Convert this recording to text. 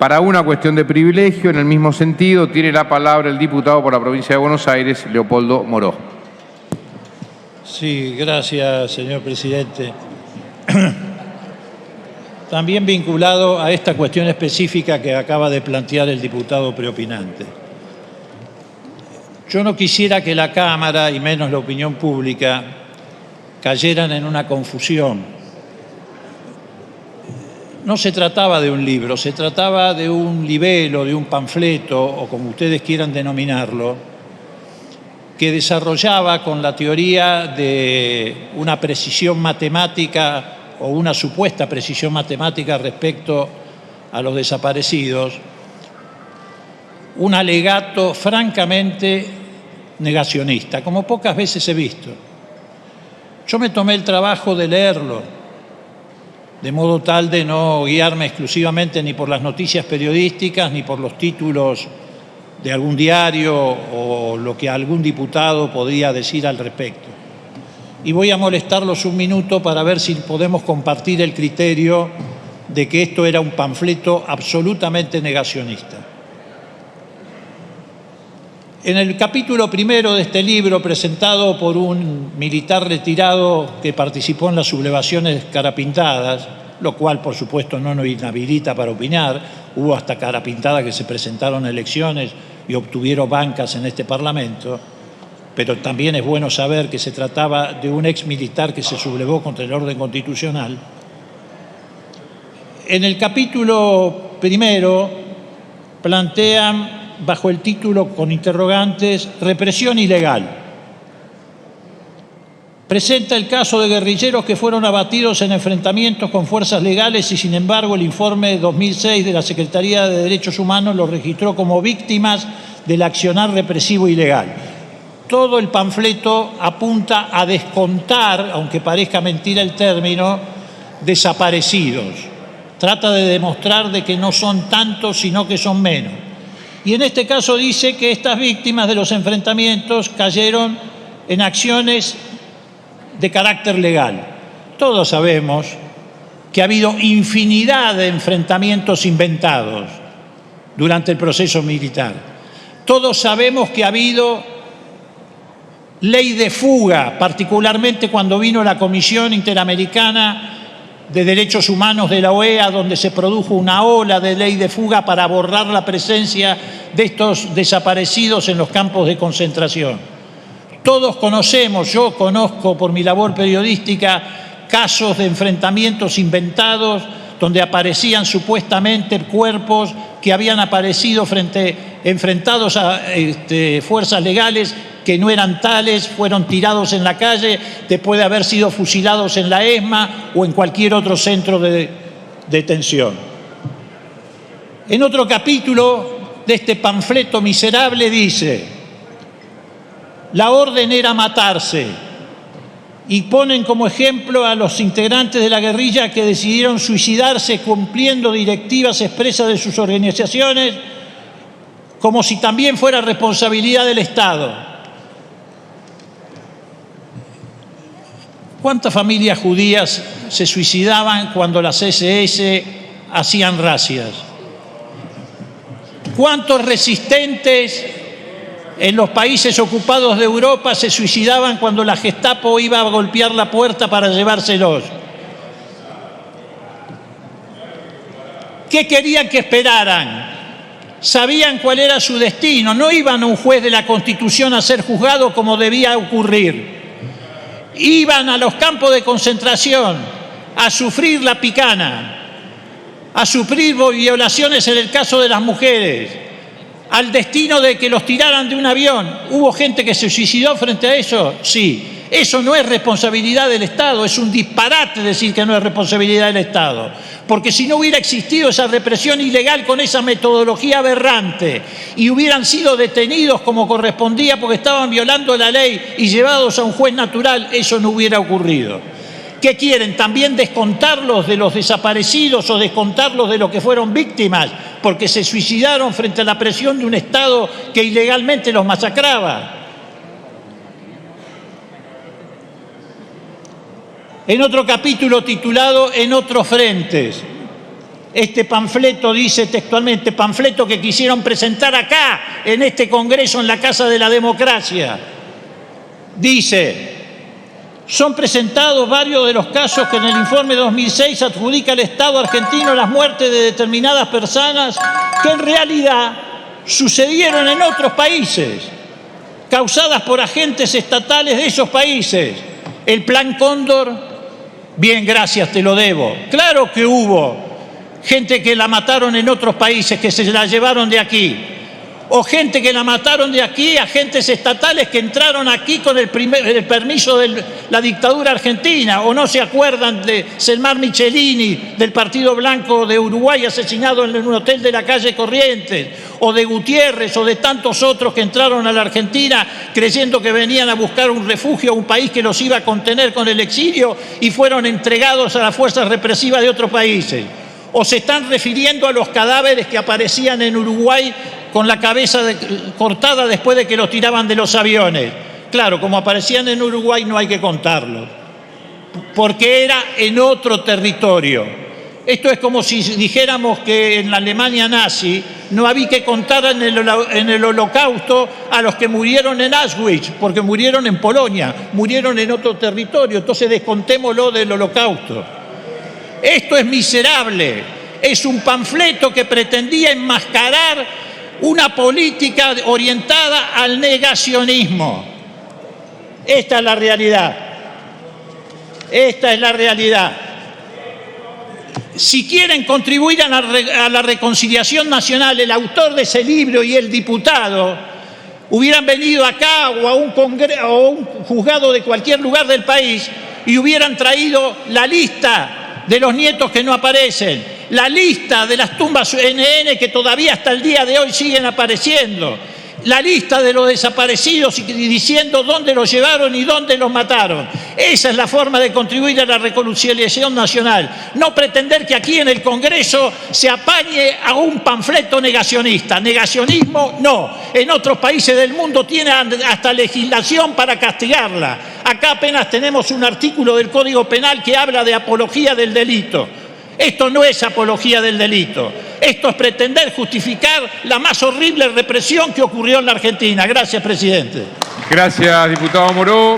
Para una cuestión de privilegio, en el mismo sentido, tiene la palabra el diputado por la provincia de Buenos Aires, Leopoldo Moró. Sí, gracias, señor presidente. También vinculado a esta cuestión específica que acaba de plantear el diputado preopinante. Yo no quisiera que la Cámara, y menos la opinión pública, cayeran en una confusión. No se trataba de un libro, se trataba de un libelo, de un panfleto, o como ustedes quieran denominarlo, que desarrollaba con la teoría de una precisión matemática o una supuesta precisión matemática respecto a los desaparecidos, un alegato francamente negacionista, como pocas veces he visto. Yo me tomé el trabajo de leerlo, de modo tal de no guiarme exclusivamente ni por las noticias periodísticas, ni por los títulos de algún diario o lo que algún diputado podía decir al respecto. Y voy a molestarlos un minuto para ver si podemos compartir el criterio de que esto era un panfleto absolutamente negacionista. En el capítulo primero de este libro, presentado por un militar retirado que participó en las sublevaciones carapintadas, lo cual, por supuesto, no nos inhabilita para opinar, hubo hasta carapintadas que se presentaron a elecciones y obtuvieron bancas en este Parlamento, pero también es bueno saber que se trataba de un ex militar que se sublevó contra el orden constitucional. En el capítulo primero plantean, bajo el título con interrogantes, represión ilegal. Presenta el caso de guerrilleros que fueron abatidos en enfrentamientos con fuerzas legales y, sin embargo, el informe de 2006 de la Secretaría de Derechos Humanos los registró como víctimas del accionar represivo ilegal. Todo el panfleto apunta a descontar, aunque parezca mentira el término, desaparecidos. Trata de demostrar de que no son tantos, sino que son menos. Y en este caso dice que estas víctimas de los enfrentamientos cayeron en acciones de carácter legal. Todos sabemos que ha habido infinidad de enfrentamientos inventados durante el proceso militar. Todos sabemos que ha habido ley de fuga, particularmente cuando vino la Comisión Interamericana de Derechos Humanos de la OEA, donde se produjo una ola de ley de fuga para borrar la presencia de estos desaparecidos en los campos de concentración. Todos conocemos, yo conozco por mi labor periodística, casos de enfrentamientos inventados donde aparecían supuestamente cuerpos que habían aparecido enfrentados a fuerzas legales que no eran tales, fueron tirados en la calle después de haber sido fusilados en la ESMA o en cualquier otro centro de detención. En otro capítulo de este panfleto miserable dice: la orden era matarse, y ponen como ejemplo a los integrantes de la guerrilla que decidieron suicidarse cumpliendo directivas expresas de sus organizaciones, como si también fuera responsabilidad del Estado. ¿Cuántas familias judías se suicidaban cuando las SS hacían razias? ¿Cuántos resistentes en los países ocupados de Europa se suicidaban cuando la Gestapo iba a golpear la puerta para llevárselos? ¿Qué querían que esperaran? Sabían cuál era su destino, no iban a un juez de la Constitución a ser juzgado como debía ocurrir. Iban a los campos de concentración a sufrir la picana, a sufrir violaciones en el caso de las mujeres, al destino de que los tiraran de un avión. ¿Hubo gente que se suicidó frente a eso? Sí. Eso no es responsabilidad del Estado, es un disparate decir que no es responsabilidad del Estado. Porque si no hubiera existido esa represión ilegal con esa metodología aberrante y hubieran sido detenidos como correspondía porque estaban violando la ley y llevados a un juez natural, eso no hubiera ocurrido. ¿Qué quieren? ¿También descontarlos de los desaparecidos o descontarlos de los que fueron víctimas porque se suicidaron frente a la presión de un Estado que ilegalmente los masacraba? En otro capítulo titulado En otros frentes, Este panfleto dice textualmente, panfleto que quisieron presentar acá, en este Congreso, en la Casa de la Democracia. Dice: son presentados varios de los casos que en el informe 2006 adjudica el Estado argentino las muertes de determinadas personas que en realidad sucedieron en otros países, causadas por agentes estatales de esos países. El Plan Cóndor, bien, gracias, te lo debo. Claro que hubo gente que la mataron en otros países, que se la llevaron de aquí. O gente que la mataron de aquí, agentes estatales que entraron aquí con el permiso de la dictadura argentina. O no se acuerdan de Selmar Michelini, del Partido Blanco de Uruguay, asesinado en un hotel de la calle Corrientes. O de Gutiérrez, o de tantos otros que entraron a la Argentina creyendo que venían a buscar un refugio a un país que los iba a contener con el exilio y fueron entregados a las fuerzas represivas de otros países. O se están refiriendo a los cadáveres que aparecían en Uruguay con la cabeza cortada después de que los tiraban de los aviones. Claro, como aparecían en Uruguay no hay que contarlos, porque era en otro territorio. Esto es como si dijéramos que en la Alemania nazi no había que contar en el Holocausto a los que murieron en Auschwitz, porque murieron en Polonia, murieron en otro territorio, entonces descontémoslo del Holocausto. Esto es miserable, es un panfleto que pretendía enmascarar una política orientada al negacionismo. Esta es la realidad. Esta es la realidad. Si quieren contribuir a la reconciliación nacional, el autor de ese libro y el diputado hubieran venido acá o a un juzgado de cualquier lugar del país y hubieran traído la lista de los nietos que no aparecen, la lista de las tumbas NN que todavía hasta el día de hoy siguen apareciendo, la lista de los desaparecidos y diciendo dónde los llevaron y dónde los mataron. Esa es la forma de contribuir a la reconciliación nacional. No pretender que aquí en el Congreso se apañe a un panfleto negacionista. Negacionismo, no. En otros países del mundo tiene hasta legislación para castigarla. Acá apenas tenemos un artículo del Código Penal que habla de apología del delito. Esto no es apología del delito. Esto es pretender justificar la más horrible represión que ocurrió en la Argentina. Gracias, presidente. Gracias, diputado Moró.